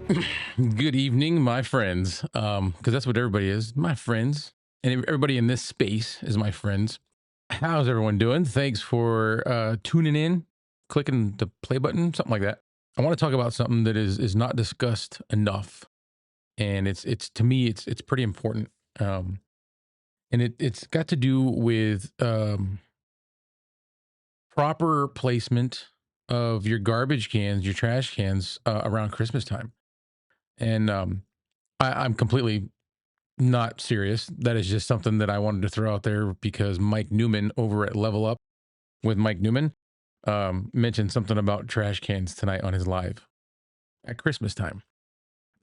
Good evening, my friends. Because that's what everybody is, my friends, and everybody in this space is my friends. How's everyone doing? Thanks for tuning in, clicking the play button, something like that. I want to talk about something that is not discussed enough, and it's to me it's pretty important. Um, and it's got to do with proper placement of your garbage cans, your trash cans around Christmas time, and I'm completely not serious. That is just something that I wanted to throw out there because Mike Newman over at Level Up with Mike Newman mentioned something about trash cans tonight on his live at Christmas time.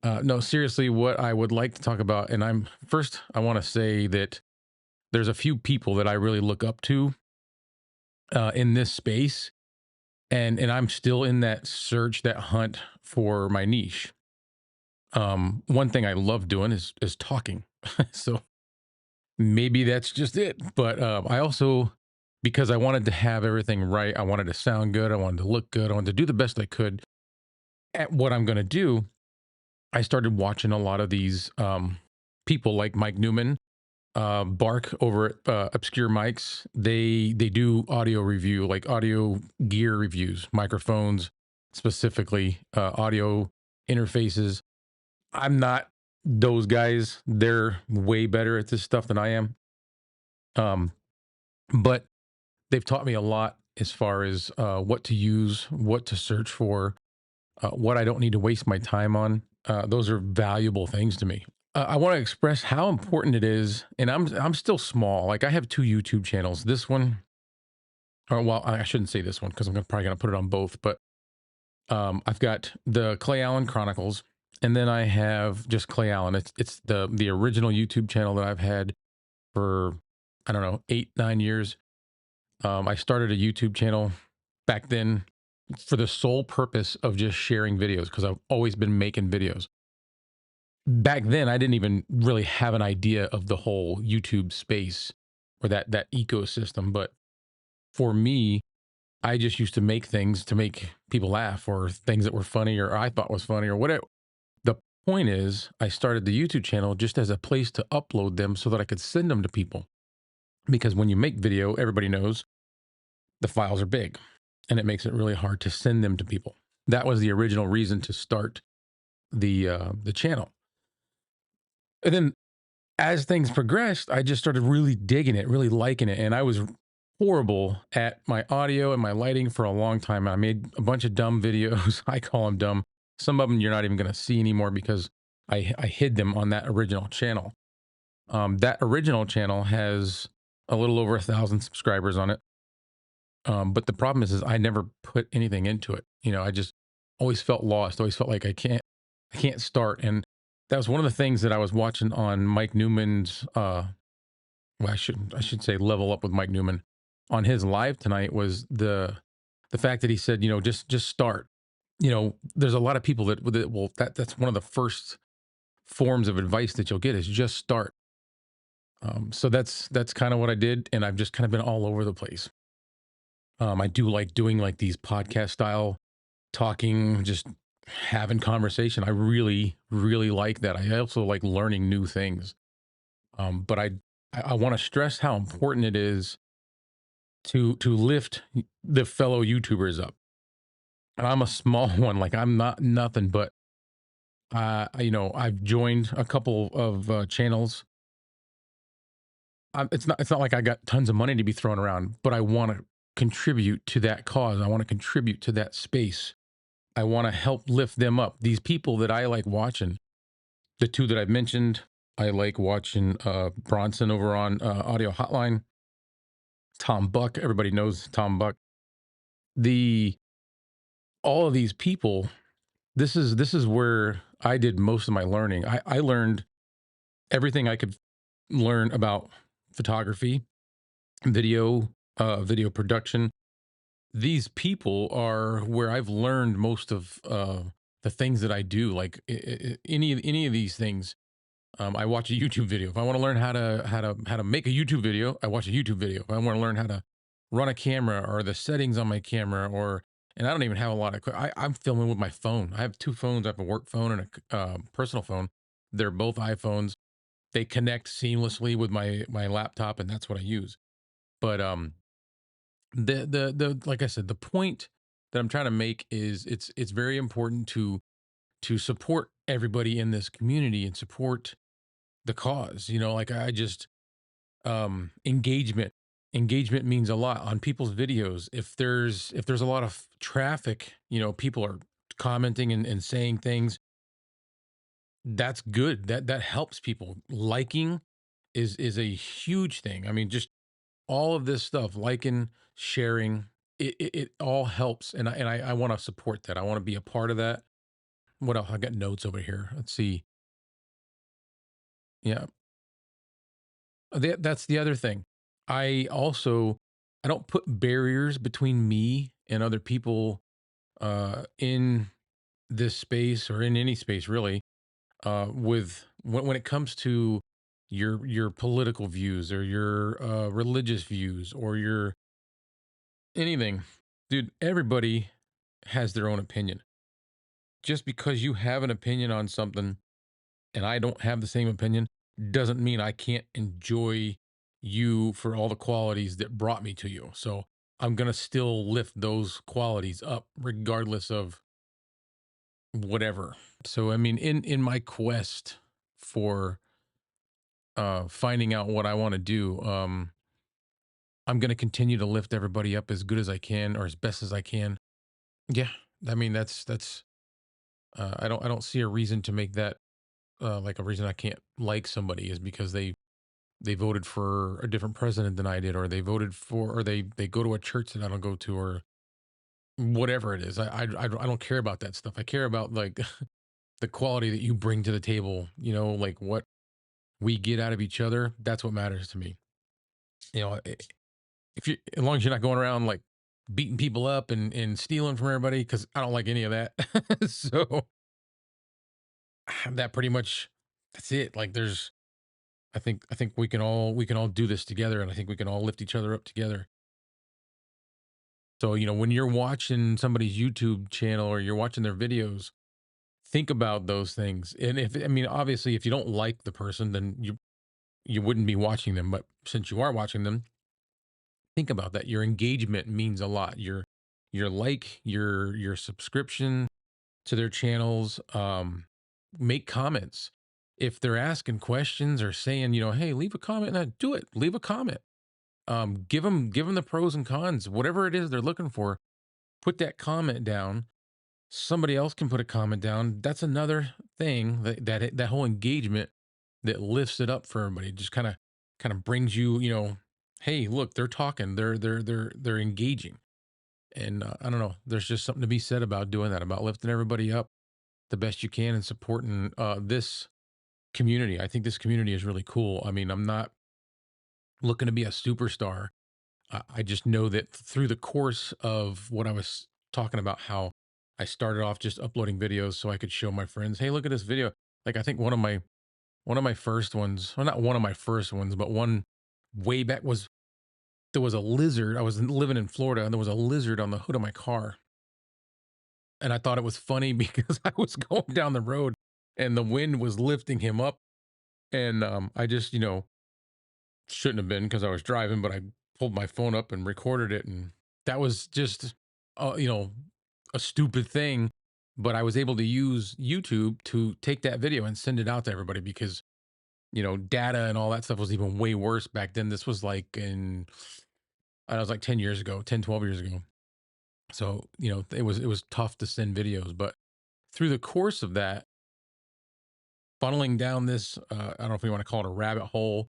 No, seriously, what I would like to talk about, and I want to say that there's a few people that I really look up to in this space, and I'm still in that search, that hunt for my niche. One thing I love doing is talking. So maybe that's just it. But I also, because I wanted to have everything right, I wanted to sound good, I wanted to look good, I wanted to do the best I could at what I'm going to do. I started watching a lot of these people like Mike Newman, Bark over at Obscure Mics. They do audio review, like audio gear reviews, microphones specifically, audio interfaces. I'm not those guys. They're way better at this stuff than I am. Um, but they've taught me a lot as far as what to use, what to search for, what I don't need to waste my time on. Those are valuable things to me. I want to express how important it is, and I'm still small. Like I have two YouTube channels. This one, or well, I shouldn't say this one because probably gonna put it on both. But I've got the Clay Allen Chronicles, and then I have just Clay Allen. It's the original YouTube channel that I've had for I don't know 8 9 years. I started a YouTube channel back then for the sole purpose of just sharing videos because I've always been making videos. Back then, I didn't even really have an idea of the whole YouTube space or that ecosystem. But for me, I just used to make things to make people laugh or things that were funny or I thought was funny or whatever. The point is, I started the YouTube channel just as a place to upload them so that I could send them to people. Because when you make video, everybody knows the files are big and it makes it really hard to send them to people. That was the original reason to start the channel. And then as things progressed, I just started really digging it, really liking it. And I was horrible at my audio and my lighting for a long time. I made a bunch of dumb videos. I call them dumb. Some of them you're not even going to see anymore because I hid them on that original channel. That original channel has a little over 1,000 subscribers on it. But the problem is I never put anything into it. You know, I just always felt lost. Always felt like I can't start. And that was one of the things that I was watching on Mike Newman's. Well, I should say level up with Mike Newman on his live tonight was the fact that he said, you know, just start. You know, there's a lot of people that will that's one of the first forms of advice that you'll get is just start. So that's kind of what I did, and I've just kind of been all over the place. I do like doing like these podcast style talking, just having conversation. I really, really like that. I also like learning new things. But I want to stress how important it is to lift the fellow YouTubers up. And I'm a small one, like I'm not nothing, but you know, I've joined a couple of channels. It's not like I got tons of money to be thrown around, but I want to contribute to that cause. I want to contribute to that space. I want to help lift them up. These people that I like watching, the two that I've mentioned, I like watching Bronson over on Audio Hotline, Tom Buck. Everybody knows Tom Buck. The all of these people, this is where I did most of my learning. I learned everything I could learn about photography, video, video production. These people are where I've learned most of the things that I do. Like any of these things, I watch a YouTube video. If I want to learn how to make a YouTube video, I watch a YouTube video. If I want to learn how to run a camera or the settings on my camera, or and I don't even have a lot of I'm filming with my phone. I have 2 phones. I have a work phone and a personal phone. They're both iPhones. They connect seamlessly with my laptop, and that's what I use. But, the like I said, the point that I'm trying to make is it's very important to support everybody in this community and support the cause, like, I just engagement means a lot on people's videos. If there's a lot of traffic, people are commenting and saying things, that's good. That helps people. Liking is a huge thing. I mean, just all of this stuff, liking, sharing, it all helps, and I want to support that. I want to be a part of that. What else? I got notes over here. Let's see. Yeah, that's the other thing. I don't put barriers between me and other people in this space or in any space really. With when it comes to your political views or your religious views or your anything, dude. Everybody has their own opinion. Just because you have an opinion on something and I don't have the same opinion doesn't mean I can't enjoy you for all the qualities that brought me to you. So I'm going to still lift those qualities up regardless of whatever. So I mean in my quest for finding out what I want to do, I'm going to continue to lift everybody up as good as I can or as best as I can. Yeah. I mean that's I don't see a reason to make that like a reason I can't like somebody is because they voted for a different president than I did, or they voted for, or they go to a church that I don't go to, or whatever it is. I don't care about that stuff. I care about like the quality that you bring to the table. Like what we get out of each other. That's what matters to me. If you, as long as you're not going around like beating people up and stealing from everybody, because I don't like any of that. So that pretty much that's it. Like there's I think we can all do this together, and I think we can all lift each other up together. So, when you're watching somebody's YouTube channel or you're watching their videos, think about those things. And if I mean, obviously, if you don't like the person, then you wouldn't be watching them. But since you are watching them, think about that. Your engagement means a lot. Your like, your subscription to their channels, make comments. If they're asking questions or saying, hey, leave a comment, do it. Leave a comment. Give them the pros and cons, whatever it is they're looking for. Put that comment down. Somebody else can put a comment down. That's another thing that whole engagement that lifts it up for everybody. Just kind of brings you, hey, look, they're talking, they're engaging, and I don't know. There's just something to be said about doing that, about lifting everybody up the best you can and supporting this community. I think this community is really cool. I mean, I'm not looking to be a superstar. I just know that through the course of what I was talking about, how I started off just uploading videos so I could show my friends, hey, look at this video. Like I think one of my first ones, well, not one of my first ones, but one way back was there was a lizard. I was living in Florida and there was a lizard on the hood of my car. And I thought it was funny because I was going down the road and the wind was lifting him up. And I just, shouldn't have been because I was driving, but I pulled my phone up and recorded it, and that was just, uh, you know, a stupid thing. But I was able to use YouTube to take that video and send it out to everybody because data and all that stuff was even way worse back then. This was like I was like 10 years ago, 10, 12 years ago. So it was tough to send videos, but through the course of that, funneling down this, I don't know if we want to call it a rabbit hole,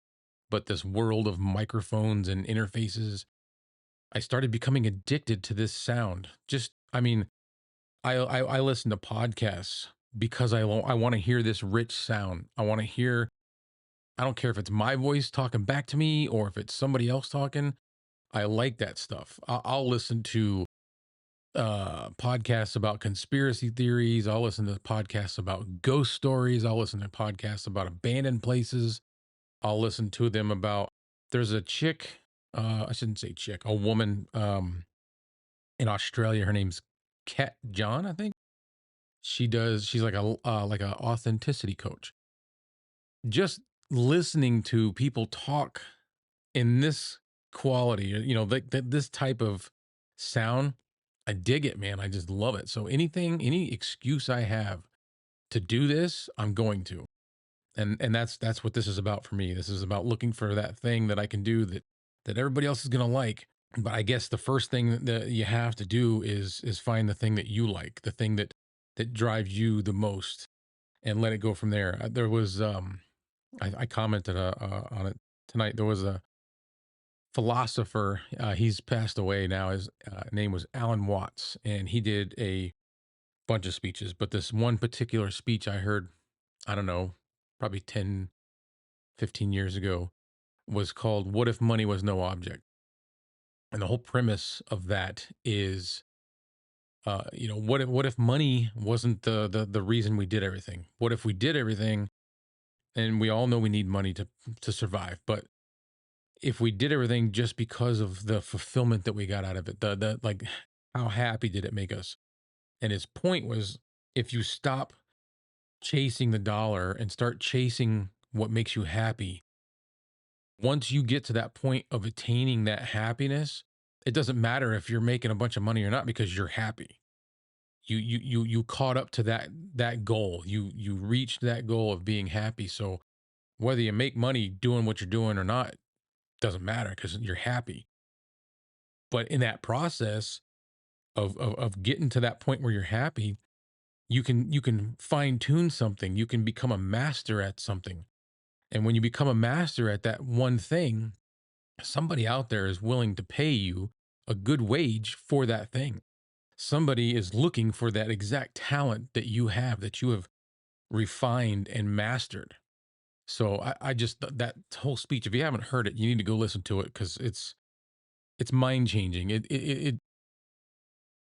but this world of microphones and interfaces, I started becoming addicted to this sound. Just, I mean, I listen to podcasts because I want to hear this rich sound. I want to hear. I don't care if it's my voice talking back to me or if it's somebody else talking. I like that stuff. I'll listen to podcasts about conspiracy theories. I'll listen to podcasts about ghost stories. I'll listen to podcasts about abandoned places. I'll listen to them about. There's a chick. I shouldn't say chick. A woman in Australia. Her name's Cat John, I think. She's like a authenticity coach. Just listening to people talk in this quality, like this type of sound, I dig it, man. I just love it. So any excuse I have to do this, I'm going to. And that's what this is about for me. This is about looking for that thing that I can do that everybody else is going to like. But I guess the first thing that you have to do is find the thing that you like, the thing that drives you the most, and let it go from there. There was I commented on it tonight. There was a philosopher. He's passed away now. His name was Alan Watts, and he did a bunch of speeches. But this one particular speech I heard, I don't know, probably 10, 15 years ago, was called "What If Money Was No Object?" And the whole premise of that is, what if money wasn't the reason we did everything? What if we did everything, and we all know we need money to survive, but if we did everything just because of the fulfillment that we got out of it, the like, how happy did it make us? And his point was, if you stop chasing the dollar and start chasing what makes you happy, once you get to that point of attaining that happiness, it doesn't matter if you're making a bunch of money or not because you're happy. You caught up to that goal. You reached that goal of being happy. So whether you make money doing what you're doing or not doesn't matter because you're happy. But in that process of getting to that point where you're happy, you can fine tune something. You can become a master at something. And when you become a master at that one thing, somebody out there is willing to pay you a good wage for that thing. Somebody is looking for that exact talent that you have, that you have refined and mastered. So I just that whole speech. If you haven't heard it, you need to go listen to it because it's mind changing.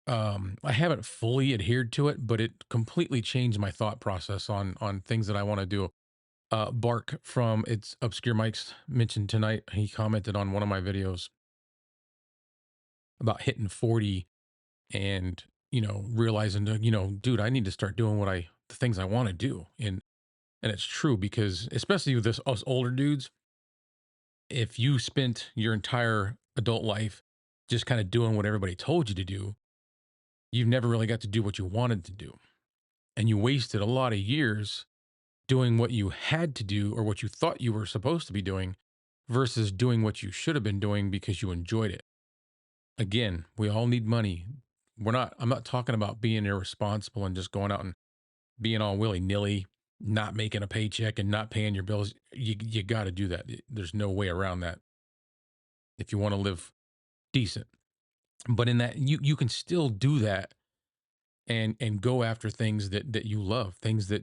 I haven't fully adhered to it, but it completely changed my thought process on things that I want to do. Bark from It's Obscure Mike's mentioned tonight. He commented on one of my videos about hitting 40 and, realizing that, dude, I need to start doing the things I want to do. And it's true because especially with us older dudes, if you spent your entire adult life just kind of doing what everybody told you to do, you've never really got to do what you wanted to do. And you wasted a lot of years doing what you had to do or what you thought you were supposed to be doing versus doing what you should have been doing because you enjoyed it. Again, we all need money. I'm not talking about being irresponsible and just going out and being all willy nilly, not making a paycheck and not paying your bills. You got to do that. There's no way around that if you want to live decent. But in that, you can still do that and go after things that you love, things that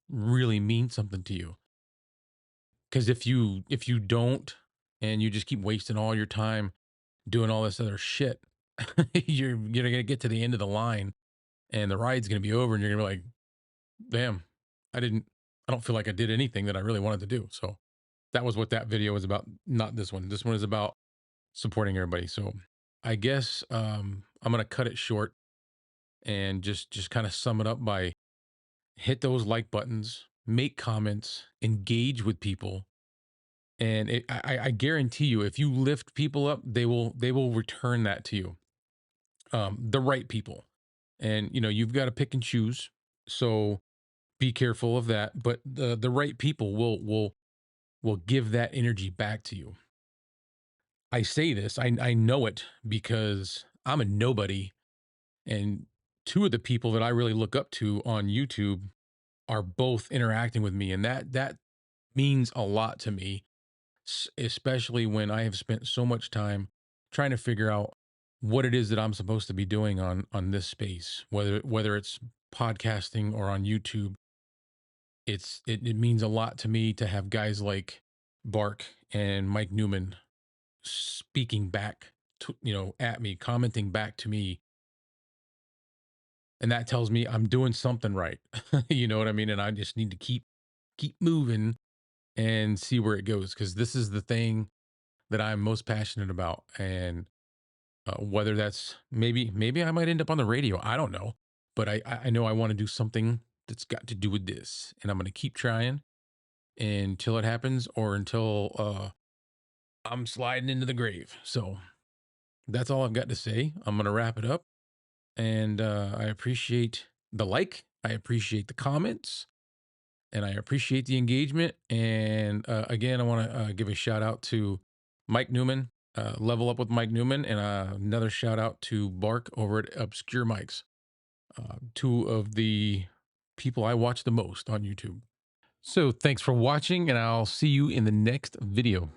really mean something to you. Because if you don't, and you just keep wasting all your time doing all this other shit, you're gonna get to the end of the line, and the ride's gonna be over, and you're gonna be like, "Damn, I didn't. I don't feel like I did anything that I really wanted to do." So that was what that video was about. Not this one. This one is about supporting everybody. So I guess I'm gonna cut it short and just kind of sum it up by hit those like buttons, make comments, engage with people. And I guarantee you, if you lift people up, they will return that to you. The right people, and you've got to pick and choose. So be careful of that. But the right people will give that energy back to you. I say this, I know it because I'm a nobody, and two of the people that I really look up to on YouTube are both interacting with me, and that means a lot to me, especially when I have spent so much time trying to figure out what it is that I'm supposed to be doing on this space, whether it's podcasting or on YouTube. It means a lot to me to have guys like Bark and Mike Newman speaking back to, at me, commenting back to me, and that tells me I'm doing something right. You know what I mean? And I just need to keep moving and see where it goes because this is the thing that I'm most passionate about. And Whether that's maybe I might end up on the radio. I don't know, but I know I want to do something that's got to do with this, and I'm going to keep trying until it happens or until I'm sliding into the grave. So that's all I've got to say. I'm going to wrap it up, and I appreciate the like, I appreciate the comments, and I appreciate the engagement. And again, I want to give a shout out to Mike Newman, Level Up with Mike Newman, and another shout out to Bark over at Obscure Mics, two of the people I watch the most on YouTube. So thanks for watching, and I'll see you in the next video.